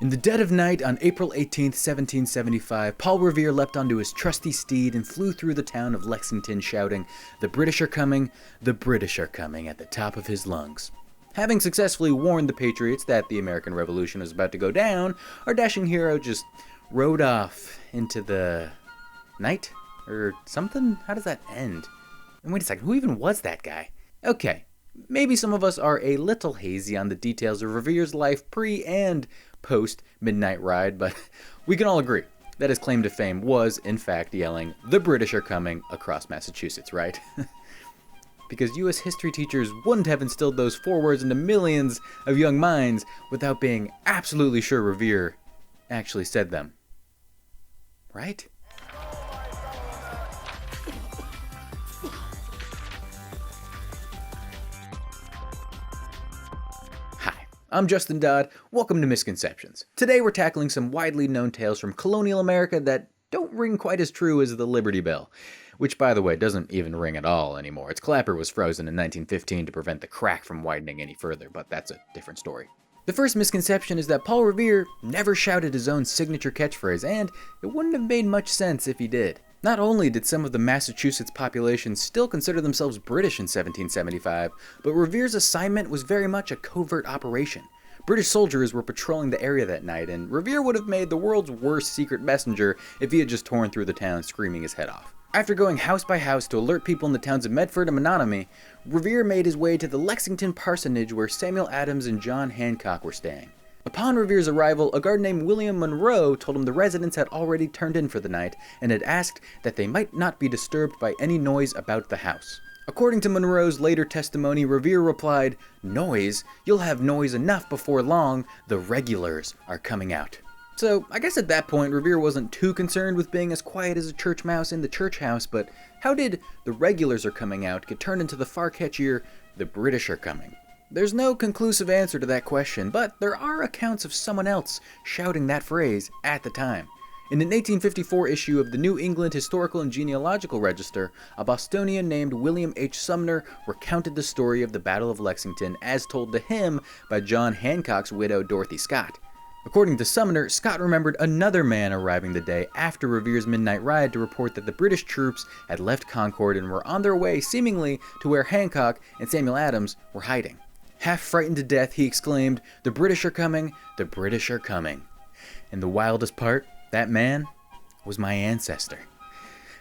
In the dead of night on April 18th, 1775, Paul Revere leapt onto his trusty steed and flew through the town of Lexington shouting, "The British are coming, the British are coming," at the top of his lungs. Having successfully warned the Patriots that the American Revolution was about to go down, our dashing hero just rode off into the night? Or something? How does that end? And wait a second, who even was that guy? Okay, maybe some of us are a little hazy on the details of Revere's life pre- and post-midnight ride, but we can all agree that his claim to fame was, in fact, yelling, "The British are coming," across Massachusetts, right? Because U.S. history teachers wouldn't have instilled those 4 words into millions of young minds without being absolutely sure Revere actually said them. Right? I'm Justin Dodd, welcome to Misconceptions. Today we're tackling some widely known tales from Colonial America that don't ring quite as true as the Liberty Bell, which by the way doesn't even ring at all anymore. Its clapper was frozen in 1915 to prevent the crack from widening any further, but that's a different story. The first misconception is that Paul Revere never shouted his own signature catchphrase, and it wouldn't have made much sense if he did. Not only did some of the Massachusetts population still consider themselves British in 1775, but Revere's assignment was very much a covert operation. British soldiers were patrolling the area that night, and Revere would have made the world's worst secret messenger if he had just torn through the town screaming his head off. After going house by house to alert people in the towns of Medford and Menominee, Revere made his way to the Lexington parsonage where Samuel Adams and John Hancock were staying. Upon Revere's arrival, a guard named William Monroe told him the residents had already turned in for the night and had asked that they might not be disturbed by any noise about the house. According to Monroe's later testimony, Revere replied, "Noise? You'll have noise enough before long. The regulars are coming out." So, I guess at that point, Revere wasn't too concerned with being as quiet as a church mouse in the church house, but how did "the regulars are coming out" get turned into the far catchier "the British are coming"? There's no conclusive answer to that question, but there are accounts of someone else shouting that phrase at the time. In an 1854 issue of the New England Historical and Genealogical Register, a Bostonian named William H. Sumner recounted the story of the Battle of Lexington as told to him by John Hancock's widow Dorothy Scott. According to Sumner, Scott remembered another man arriving the day after Revere's midnight ride to report that the British troops had left Concord and were on their way seemingly to where Hancock and Samuel Adams were hiding. Half frightened to death, he exclaimed, "The British are coming, the British are coming." And the wildest part, that man was my ancestor.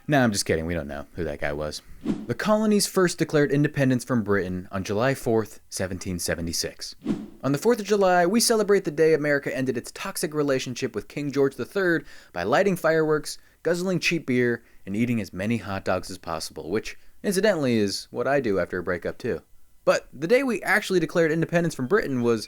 No, I'm just kidding, we don't know who that guy was. The colonies first declared independence from Britain on July 4th, 1776. On the 4th of July, we celebrate the day America ended its toxic relationship with King George III by lighting fireworks, guzzling cheap beer, and eating as many hot dogs as possible, which, incidentally, is what I do after a breakup too. But the day we actually declared independence from Britain was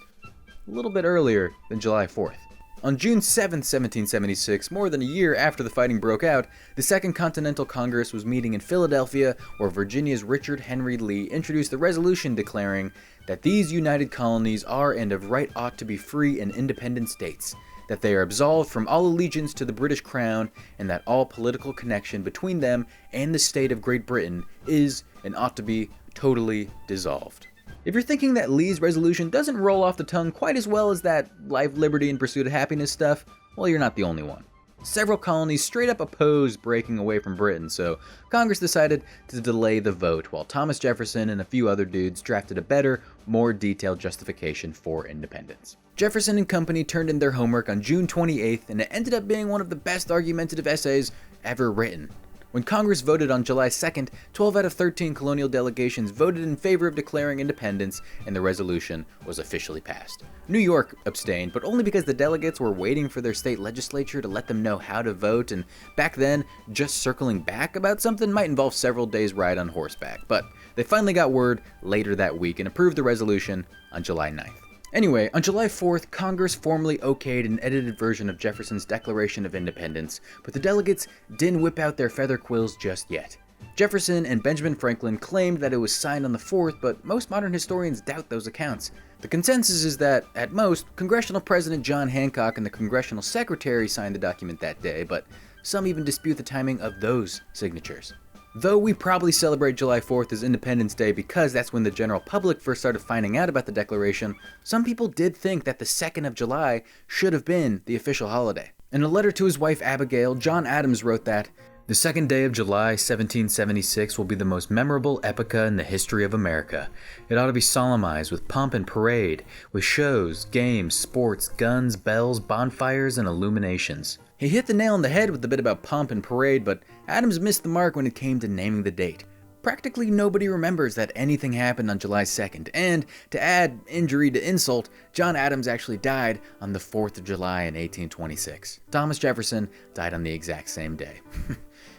a little bit earlier than July 4th. On June 7th, 1776, more than a year after the fighting broke out, the Second Continental Congress was meeting in Philadelphia, where Virginia's Richard Henry Lee introduced a resolution declaring that these united colonies are and of right ought to be free and independent states, that they are absolved from all allegiance to the British Crown, and that all political connection between them and the state of Great Britain is and ought to be totally dissolved. If you're thinking that Lee's resolution doesn't roll off the tongue quite as well as that life, liberty, and pursuit of happiness stuff, well, you're not the only one. Several colonies straight up opposed breaking away from Britain, so Congress decided to delay the vote, while Thomas Jefferson and a few other dudes drafted a better, more detailed justification for independence. Jefferson and company turned in their homework on June 28th, and it ended up being one of the best argumentative essays ever written. When Congress voted on July 2nd, 12 out of 13 colonial delegations voted in favor of declaring independence, and the resolution was officially passed. New York abstained, but only because the delegates were waiting for their state legislature to let them know how to vote, and back then, just circling back about something might involve several days' ride on horseback. But they finally got word later that week and approved the resolution on July 9th. Anyway, on July 4th, Congress formally okayed an edited version of Jefferson's Declaration of Independence, but the delegates didn't whip out their feather quills just yet. Jefferson and Benjamin Franklin claimed that it was signed on the 4th, but most modern historians doubt those accounts. The consensus is that, at most, Congressional President John Hancock and the Congressional Secretary signed the document that day, but some even dispute the timing of those signatures. Though we probably celebrate July 4th as Independence Day because that's when the general public first started finding out about the Declaration, some people did think that the 2nd of July should have been the official holiday. In a letter to his wife Abigail, John Adams wrote that, "The 2nd day of July, 1776 will be the most memorable epoch in the history of America. It ought to be solemnized with pomp and parade, with shows, games, sports, guns, bells, bonfires, and illuminations." He hit the nail on the head with the bit about pomp and parade, but Adams missed the mark when it came to naming the date. Practically nobody remembers that anything happened on July 2nd, and to add injury to insult, John Adams actually died on the 4th of July in 1826. Thomas Jefferson died on the exact same day.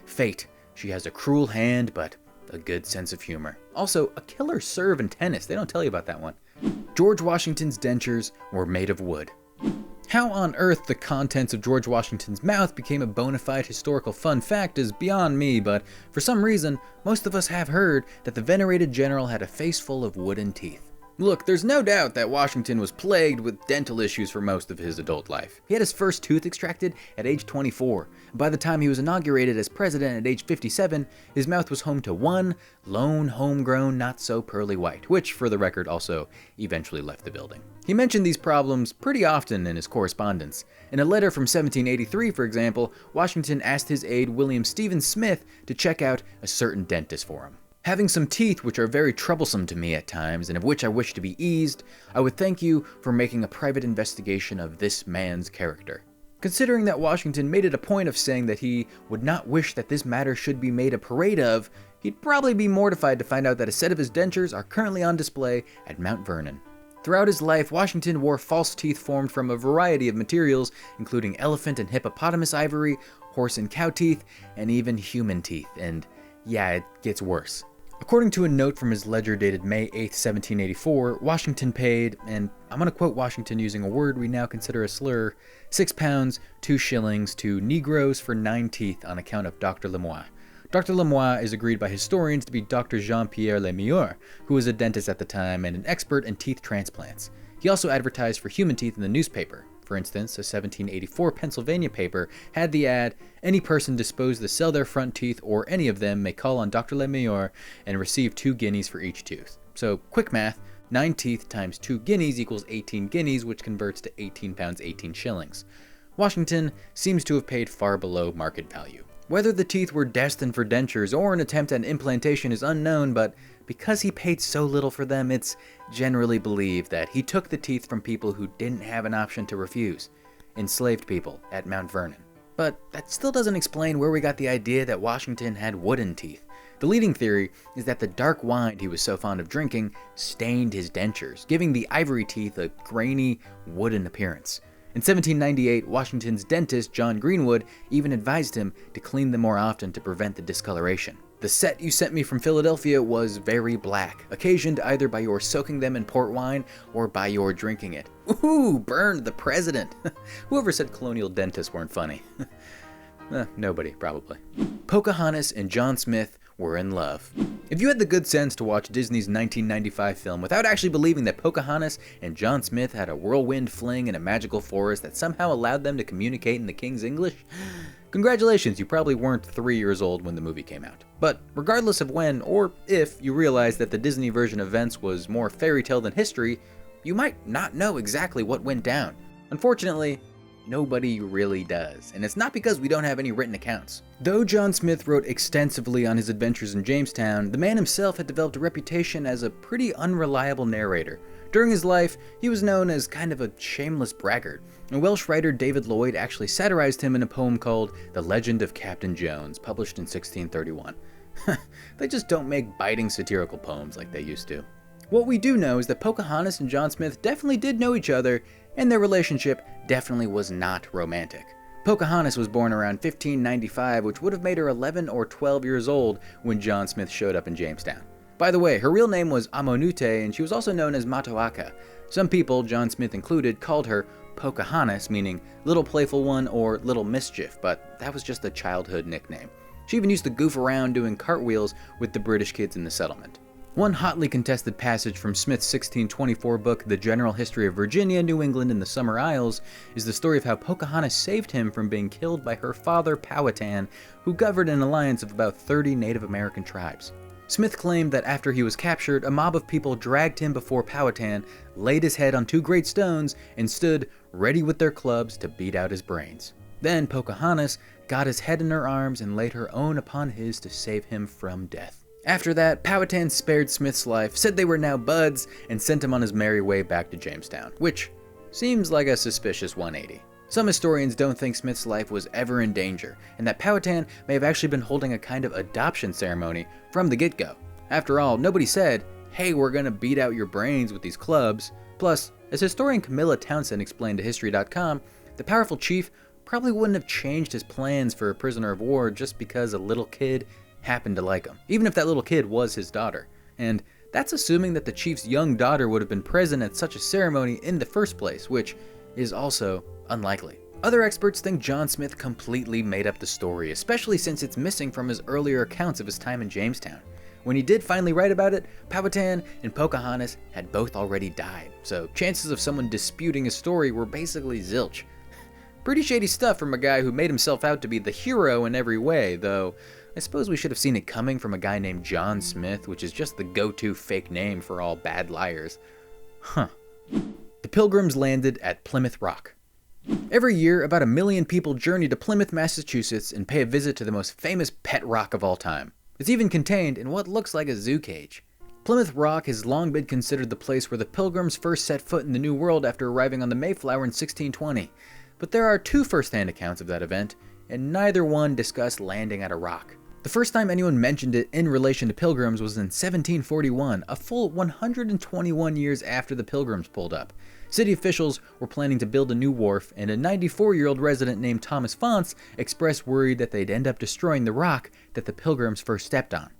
Fate. She has a cruel hand, but a good sense of humor. Also, a killer serve in tennis. They don't tell you about that one. George Washington's dentures were made of wood. How on earth the contents of George Washington's mouth became a bona fide historical fun fact is beyond me, but for some reason, most of us have heard that the venerated general had a face full of wooden teeth. Look, there's no doubt that Washington was plagued with dental issues for most of his adult life. He had his first tooth extracted at age 24. By the time he was inaugurated as president at age 57, his mouth was home to one lone, homegrown, not-so-pearly white, which, for the record, also eventually left the building. He mentioned these problems pretty often in his correspondence. In a letter from 1783, for example, Washington asked his aide William Stephen Smith to check out a certain dentist for him. "Having some teeth which are very troublesome to me at times, and of which I wish to be eased, I would thank you for making a private investigation of this man's character." Considering that Washington made it a point of saying that he would not wish that this matter should be made a parade of, he'd probably be mortified to find out that a set of his dentures are currently on display at Mount Vernon. Throughout his life, Washington wore false teeth formed from a variety of materials, including elephant and hippopotamus ivory, horse and cow teeth, and even human teeth, and yeah, it gets worse. According to a note from his ledger dated May 8, 1784, Washington paid, and I'm going to quote Washington using a word we now consider a slur, 6 pounds, 2 shillings to Negroes for 9 teeth on account of Dr. Lemoyne. Dr. Lemoyne is agreed by historians to be Dr. Jean-Pierre Lemueur, who was a dentist at the time and an expert in teeth transplants. He also advertised for human teeth in the newspaper. For instance, a 1784 Pennsylvania paper had the ad, "Any person disposed to sell their front teeth or any of them may call on Dr. Lemueur and receive 2 guineas for each tooth." So, quick math, 9 teeth times 2 guineas equals 18 guineas, which converts to 18 pounds 18 shillings. Washington seems to have paid far below market value. Whether the teeth were destined for dentures or an attempt at implantation is unknown, but because he paid so little for them, it's generally believed that he took the teeth from people who didn't have an option to refuse, enslaved people at Mount Vernon. But that still doesn't explain where we got the idea that Washington had wooden teeth. The leading theory is that the dark wine he was so fond of drinking stained his dentures, giving the ivory teeth a grainy, wooden appearance. In 1798, Washington's dentist, John Greenwood, even advised him to clean them more often to prevent the discoloration. "The set you sent me from Philadelphia was very black, occasioned either by your soaking them in port wine or by your drinking it." Ooh, burned the president! Whoever said colonial dentists weren't funny? Nobody, probably. Pocahontas and John Smith were in love. If you had the good sense to watch Disney's 1995 film without actually believing that Pocahontas and John Smith had a whirlwind fling in a magical forest that somehow allowed them to communicate in the King's English, congratulations, you probably weren't 3 years old when the movie came out. But regardless of when or if you realized that the Disney version of events was more fairy tale than history, you might not know exactly what went down. Unfortunately, nobody really does, and it's not because we don't have any written accounts. Though John Smith wrote extensively on his adventures in Jamestown, the man himself had developed a reputation as a pretty unreliable narrator. During his life, he was known as kind of a shameless braggart, and Welsh writer David Lloyd actually satirized him in a poem called The Legend of Captain Jones, published in 1631. They just don't make biting satirical poems like they used to. What we do know is that Pocahontas and John Smith definitely did know each other, and their relationship definitely was not romantic. Pocahontas was born around 1595, which would have made her 11 or 12 years old when John Smith showed up in Jamestown. By the way, her real name was Amonute, and she was also known as Matoaka. Some people, John Smith included, called her Pocahontas, meaning little playful one or little mischief, but that was just a childhood nickname. She even used to goof around doing cartwheels with the British kids in the settlement. One hotly contested passage from Smith's 1624 book, The General History of Virginia, New England, and the Summer Isles, is the story of how Pocahontas saved him from being killed by her father, Powhatan, who governed an alliance of about 30 Native American tribes. Smith claimed that after he was captured, a mob of people dragged him before Powhatan, laid his head on two great stones, and stood ready with their clubs to beat out his brains. Then Pocahontas got his head in her arms and laid her own upon his to save him from death. After that, Powhatan spared Smith's life, said they were now buds, and sent him on his merry way back to Jamestown, which seems like a suspicious 180. Some historians don't think Smith's life was ever in danger, and that Powhatan may have actually been holding a kind of adoption ceremony from the get-go. After all, nobody said, hey, we're gonna beat out your brains with these clubs. Plus, as historian Camilla Townsend explained to History.com, the powerful chief probably wouldn't have changed his plans for a prisoner of war just because a little kid happened to like him, even if that little kid was his daughter. And that's assuming that the chief's young daughter would have been present at such a ceremony in the first place, which is also unlikely. Other experts think John Smith completely made up the story, especially since it's missing from his earlier accounts of his time in Jamestown. When he did finally write about it, Powhatan and Pocahontas had both already died, so chances of someone disputing his story were basically zilch. Pretty shady stuff from a guy who made himself out to be the hero in every way, though I suppose we should have seen it coming from a guy named John Smith, which is just the go-to fake name for all bad liars. Huh. The Pilgrims landed at Plymouth Rock. Every year, about 1 million people journey to Plymouth, Massachusetts and pay a visit to the most famous pet rock of all time. It's even contained in what looks like a zoo cage. Plymouth Rock has long been considered the place where the Pilgrims first set foot in the New World after arriving on the Mayflower in 1620. But there are two first-hand accounts of that event, and neither one discuss landing at a rock. The first time anyone mentioned it in relation to Pilgrims was in 1741, a full 121 years after the Pilgrims pulled up. City officials were planning to build a new wharf, and a 94-year-old resident named Thomas Fonce expressed worry that they'd end up destroying the rock that the Pilgrims first stepped on.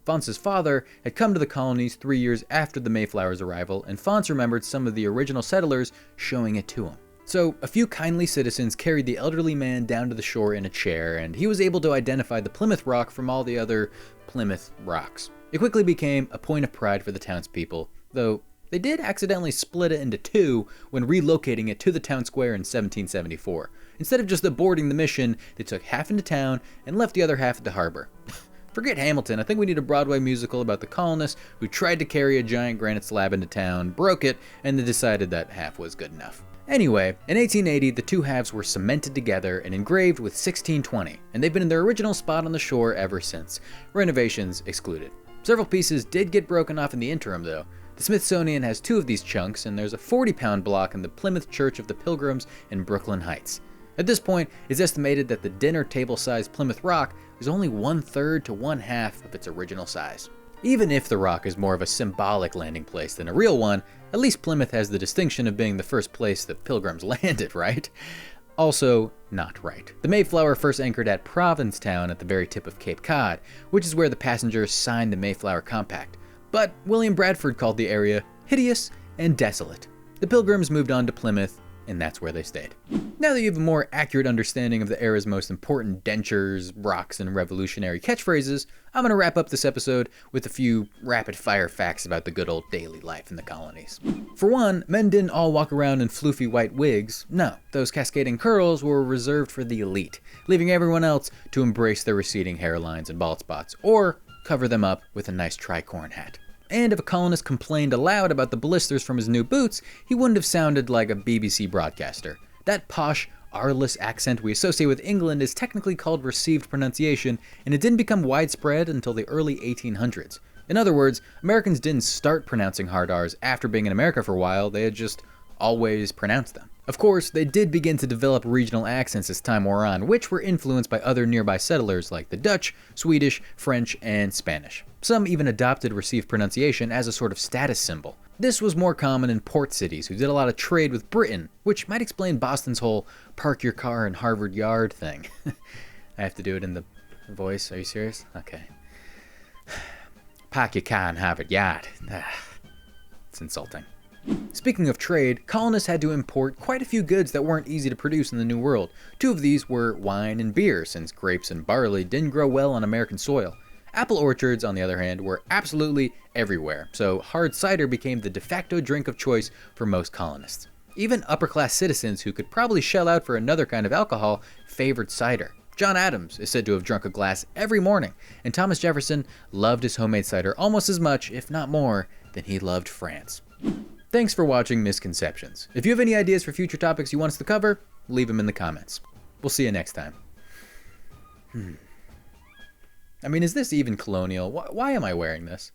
Fonce's father had come to the colonies 3 years after the Mayflower's arrival, and Fonce remembered some of the original settlers showing it to him. So, a few kindly citizens carried the elderly man down to the shore in a chair, and he was able to identify the Plymouth Rock from all the other Plymouth rocks. It quickly became a point of pride for the townspeople, though they did accidentally split it into two when relocating it to the town square in 1774. Instead of just aborting the mission, they took half into town and left the other half at the harbor. Forget Hamilton, I think we need a Broadway musical about the colonists who tried to carry a giant granite slab into town, broke it, and then decided that half was good enough. Anyway, in 1880, the two halves were cemented together and engraved with 1620, and they've been in their original spot on the shore ever since, renovations excluded. Several pieces did get broken off in the interim, though. The Smithsonian has 2 of these chunks, and there's a 40-pound block in the Plymouth Church of the Pilgrims in Brooklyn Heights. At this point, it's estimated that the dinner table-sized Plymouth Rock is only 1/3 to 1/2 of its original size. Even if the rock is more of a symbolic landing place than a real one, at least Plymouth has the distinction of being the first place the Pilgrims landed, right? Also, not right. The Mayflower first anchored at Provincetown at the very tip of Cape Cod, which is where the passengers signed the Mayflower Compact. But William Bradford called the area hideous and desolate. The Pilgrims moved on to Plymouth, and that's where they stayed. Now that you have a more accurate understanding of the era's most important dentures, rocks, and revolutionary catchphrases, I'm going to wrap up this episode with a few rapid-fire facts about the good old daily life in the colonies. For one, men didn't all walk around in floofy white wigs. No, those cascading curls were reserved for the elite, leaving everyone else to embrace their receding hairlines and bald spots, or cover them up with a nice tricorn hat. And if a colonist complained aloud about the blisters from his new boots, he wouldn't have sounded like a BBC broadcaster. That posh, R-less accent we associate with England is technically called received pronunciation, and it didn't become widespread until the early 1800s. In other words, Americans didn't start pronouncing hard R's after being in America for a while, they had just always pronounced them. Of course, they did begin to develop regional accents as time wore on, which were influenced by other nearby settlers like the Dutch, Swedish, French, and Spanish. Some even adopted received pronunciation as a sort of status symbol. This was more common in port cities who did a lot of trade with Britain, which might explain Boston's whole park your car in Harvard Yard thing. I have to do it in the voice, are you serious? Okay. Park your car in Harvard Yard. It's insulting. Speaking of trade, colonists had to import quite a few goods that weren't easy to produce in the New World. 2 of these were wine and beer, since grapes and barley didn't grow well on American soil. Apple orchards, on the other hand, were absolutely everywhere, so hard cider became the de facto drink of choice for most colonists. Even upper-class citizens who could probably shell out for another kind of alcohol favored cider. John Adams is said to have drunk a glass every morning, and Thomas Jefferson loved his homemade cider almost as much, if not more, than he loved France. Thanks for watching Misconceptions. If you have any ideas for future topics you want us to cover, leave them in the comments. We'll see you next time. I mean, is this even colonial? Why am I wearing this?